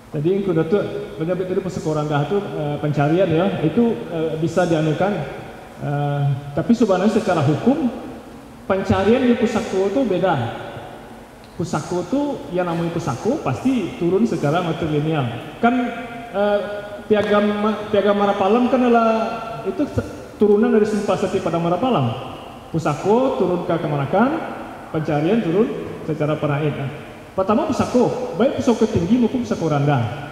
Jadi yang kuda tuh penyebab tadi pusaka rendah tuh pencarian ya itu bisa dianukan. Tapi sebenarnya secara hukum pencarian di pusako itu beda. Pusako itu yang namanya pusako pasti turun secara matrilineal. Kan Piagam Marapalam kan adalah itu turunan dari Sumpah Setia pada Marapalam. Pusako turun ke Kemanakan, pencarian turun secara paraid. Pertama pusako, baik pusako tinggi maupun pusako rendah.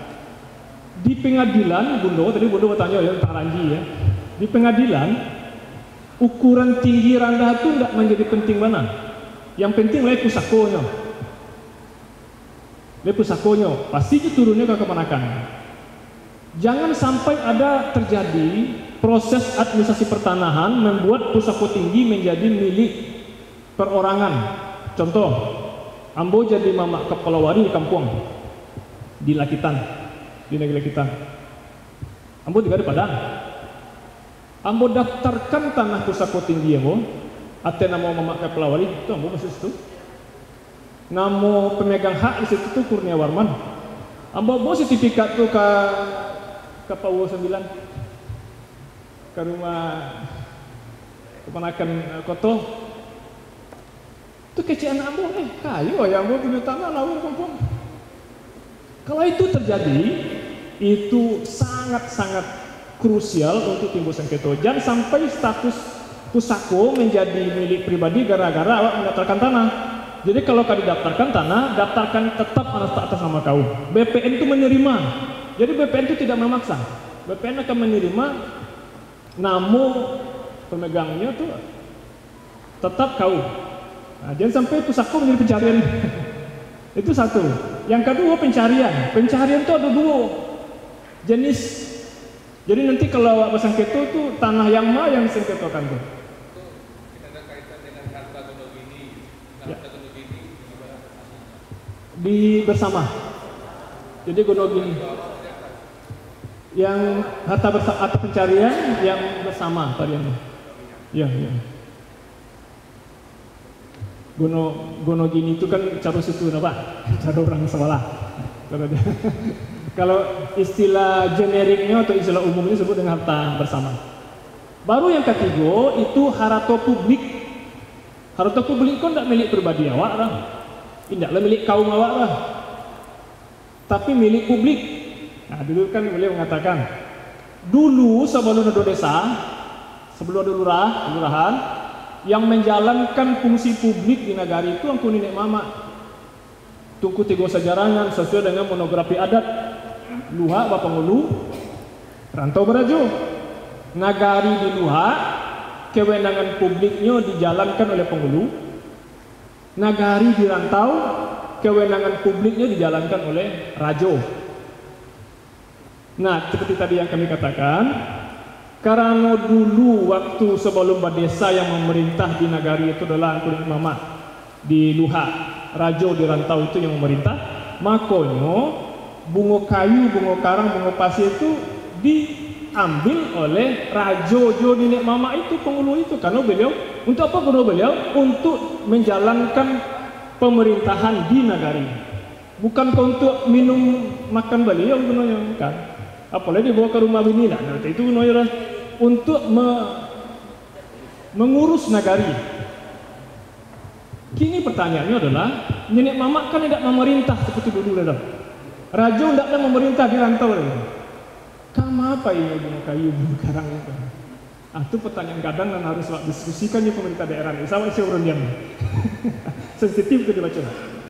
Di pengadilan, tadi Bundo bertanya ya tentang Ranji ya. Di pengadilan, ukuran tinggi rendah itu tidak menjadi penting mana. Yang penting lah pusakonya. Pusakonya pasti itu turunnya ke Kemanakan. Jangan sampai ada terjadi proses administrasi pertanahan membuat pusako tinggi menjadi milik perorangan. Contoh, Ambo jadi mamak kepala wari di kampung di Lakitan, di negeri Lakitan. Ambo juga ada Padang. Ambo daftarkan tanah pusako tinggi Ambo, ate nama mamak kepala wari itu Ambo masuk situ. Nama pemegang hak di situ tuh Kurnia Warman. Ambo bawa sertifikat tuh ke Pawo 9 ke rumah keponakan Koto. Itu kecian Ambo kayu ya Ambo punya tanah lawang kampung. Kalau itu terjadi itu sangat-sangat krusial untuk timbul sengketa. Jangan sampai status pusako menjadi milik pribadi gara-gara awak mendaftarkan tanah. Jadi kalau kau didaftarkan tanah, daftarkan tetap atas nama kau. BPN itu menerima. Jadi BPN itu tidak memaksa. BPN akan menerima nama pemegangnya tuh tetap kau. Nah, jangan sampai pusako menjadi pencarian. Itu satu. Yang kedua pencarian. Pencarian itu ada dua jenis. Jadi nanti kalau awak sengketa itu tanah yang mana yang disengketakan tuh? Di bersama. Jadi Gonogini yang harta pencarian yang bersama variannya. Ya. Gonogini itu kan cara situ apa? Cara orang sekolah. Kalau istilah generiknya atau istilah umumnya disebut dengan harta bersama. Baru yang ketiga itu harta publik. Harta publik kan tidak milik pribadi awak lah. Tidaklah milik kaum awak lah, tapi milik publik. Nah dulu kan beliau mengatakan, dulu sebelum ada desa, sebelum ada lurahan, yang menjalankan fungsi publik di negara itu angku nenek mama. Tungku tiga sejarangan sesuai dengan monografi adat. Luha Bapak Ngulu, Rantau Berajo. Nagari di Luha, kewenangan publiknya dijalankan oleh penghulu. Nagari di Rantau, kewenangan publiknya dijalankan oleh Rajo. Nah, seperti tadi yang kami katakan, karena dulu waktu sebelum desa yang memerintah di Nagari itu adalah Angkunin Mama di Luha, Rajo di Rantau itu yang memerintah, makanya bunga kayu, bunga karang, bunga pasir itu diambil oleh Rajo Nenek Mama itu, penghulu itu, karena beliau untuk apa guna beliau? Untuk menjalankan pemerintahan di Nagari. Bukan untuk minum makan beliau gunanya, bukan. Apalagi dibawa ke rumah bini, nah itu gunanya untuk mengurus Nagari. Kini pertanyaannya adalah, Nenek Mama kan tidak memerintah seperti dulu dah. Rajo tidak memerintah di Rantau. Kamu apa ini bunga kayu, bunga karang itu? Itu pertanyaan kadang dan harus diskusikan di pemerintah daerah ini. Sama si orang diam. Sensitif ke dibaca.